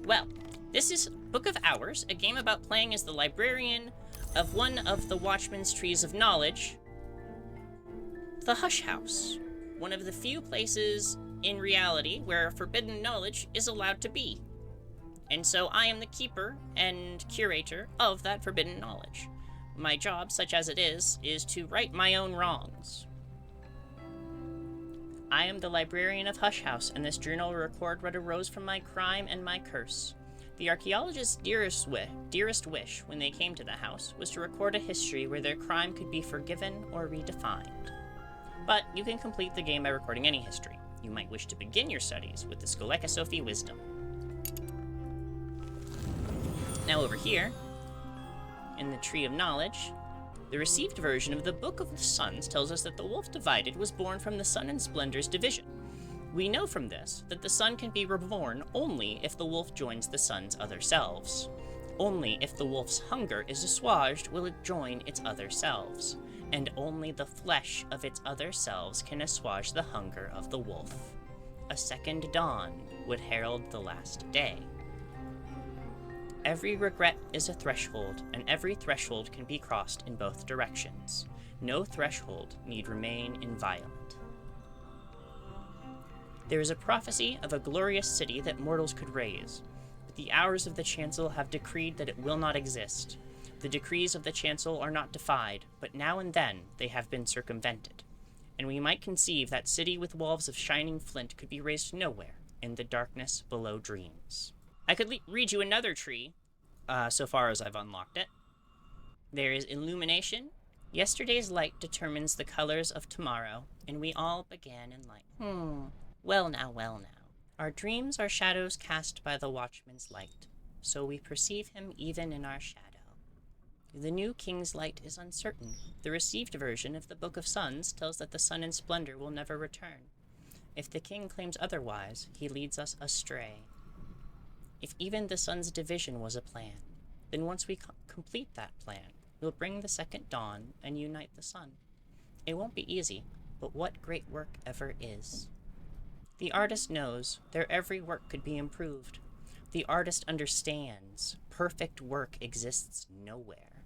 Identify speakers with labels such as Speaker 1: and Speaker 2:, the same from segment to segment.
Speaker 1: Well, this is Book of Hours, a game about playing as the librarian of one of the Watchman's Trees of Knowledge, the Hush House, one of the few places in reality where forbidden knowledge is allowed to be. And so I am the keeper and curator of that forbidden knowledge. My job, such as it is to right my own wrongs. I am the librarian of Hush House, and this journal will record what arose from my crime and my curse. The archaeologist's dearest wish when they came to the house was to record a history where their crime could be forgiven or redefined. But you can complete the game by recording any history. You might wish to begin your studies with the Sophie Wisdom. Now over here, in the Tree of Knowledge, the received version of the Book of the Suns tells us that the wolf divided was born from the sun and splendor's division. We know from this that the sun can be reborn only if the wolf joins the sun's other selves. Only if the wolf's hunger is assuaged will it join its other selves, and only the flesh of its other selves can assuage the hunger of the wolf. A second dawn would herald the last day. Every regret is a threshold, and every threshold can be crossed in both directions. No threshold need remain inviolate. There is a prophecy of a glorious city that mortals could raise, but the hours of the chancel have decreed that it will not exist. The decrees of the chancel are not defied, but now and then they have been circumvented, and we might conceive that city with walls of shining flint could be raised nowhere in the darkness below dreams. I could read you another tree, so far as I've unlocked it. There is illumination. Yesterday's light determines the colors of tomorrow, and we all began in light. Well now. Our dreams are shadows cast by the watchman's light, so we perceive him even in our shadow. The new king's light is uncertain. The received version of the Book of Suns tells that the sun and splendor will never return. If the king claims otherwise, he leads us astray. If even the sun's division was a plan, then once we complete that plan, we'll bring the second dawn and unite the sun. It won't be easy, but what great work ever is? The artist knows their every work could be improved. The artist understands perfect work exists nowhere.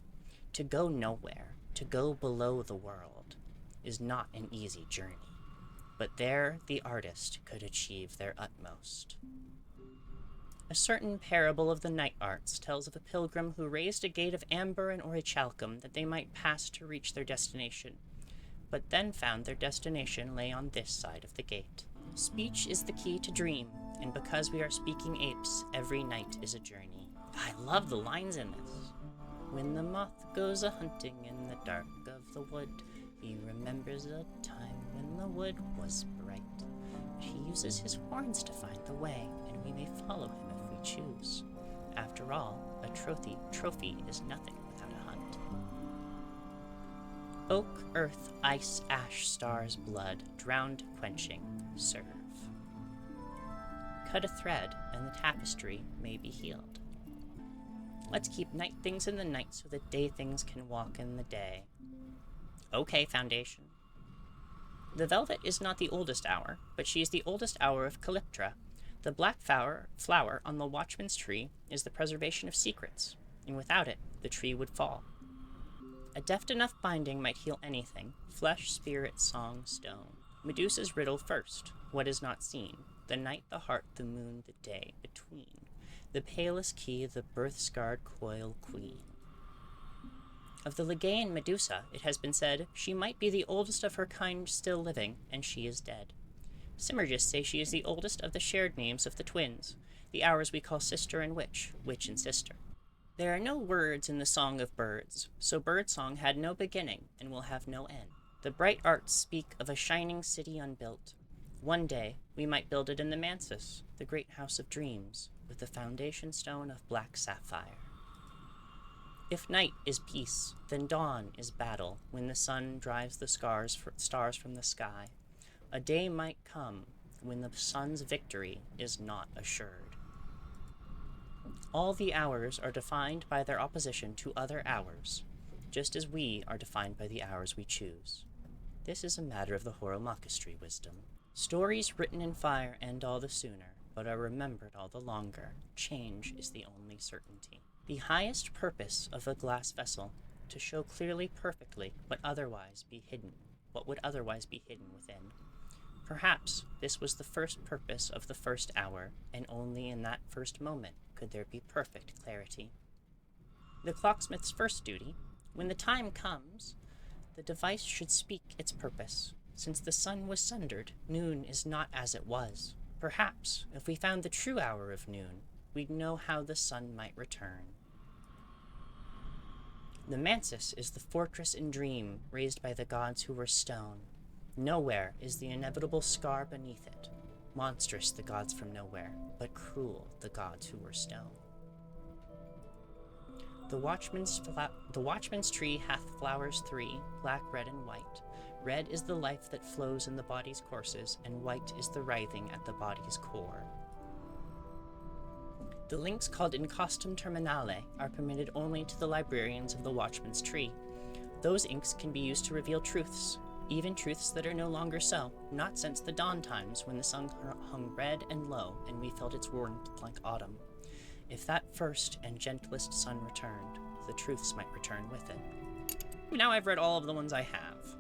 Speaker 1: To go nowhere, to go below the world, is not an easy journey, but there the artist could achieve their utmost. A certain parable of the night arts tells of a pilgrim who raised a gate of amber and orichalcum that they might pass to reach their destination, but then found their destination lay on this side of the gate. Speech is the key to dream, and because we are speaking apes, every night is a journey. I love the lines in this. When the moth goes a-hunting in the dark of the wood, he remembers a time when the wood was bright. But he uses his horns to find the way, and we may follow him if we choose. After all, a trophy is nothing without a hunt. Oak, earth, ice, ash, stars, blood, drowned, quenching, serve. Cut a thread, and the tapestry may be healed. Let's keep night things in the night so that day things can walk in the day. Okay, Foundation. The velvet is not the oldest hour, but she is the oldest hour of Calyptra. The black flower on the watchman's tree is the preservation of secrets, and without it, the tree would fall. A deft enough binding might heal anything, flesh, spirit, song, stone. Medusa's riddle first, what is not seen, the night, the heart, the moon, the day, between. The palest key, the birth-scarred coil queen. Of the Legaean Medusa, it has been said, she might be the oldest of her kind still living, and she is dead. Simmergists say she is the oldest of the shared names of the twins, the hours we call sister and witch and sister. There are no words in the song of birds, so birdsong had no beginning and will have no end. The bright arts speak of a shining city unbuilt. One day, we might build it in the Mansus, the great house of dreams, with the foundation stone of black sapphire. If night is peace, then dawn is battle, when the sun drives the stars from the sky. A day might come when the sun's victory is not assured. All the hours are defined by their opposition to other hours, just as we are defined by the hours we choose. This is a matter of the Horomachistry wisdom. Stories written in fire end all the sooner, but are remembered all the longer. Change is the only certainty. The highest purpose of a glass vessel, to show clearly perfectly what would otherwise be hidden within. Perhaps this was the first purpose of the first hour, and only in that first moment could there be perfect clarity. The clocksmith's first duty, when the time comes, the device should speak its purpose. Since the sun was sundered, noon is not as it was. Perhaps, if we found the true hour of noon, we'd know how the sun might return. The mansis is the fortress in dream raised by the gods who were stone. Nowhere is the inevitable scar beneath it. Monstrous the gods from nowhere, but cruel the gods who were stone. The watchman's tree hath flowers three, black, red, and white. Red is the life that flows in the body's courses, and white is the writhing at the body's core. The links called in costum terminale are permitted only to the librarians of the watchman's tree. Those inks can be used to reveal truths, even truths that are no longer so, not since the dawn times when the sun hung red and low and we felt its warmth like autumn. If that first and gentlest sun returned, the truths might return with it. Now I've read all of the ones I have.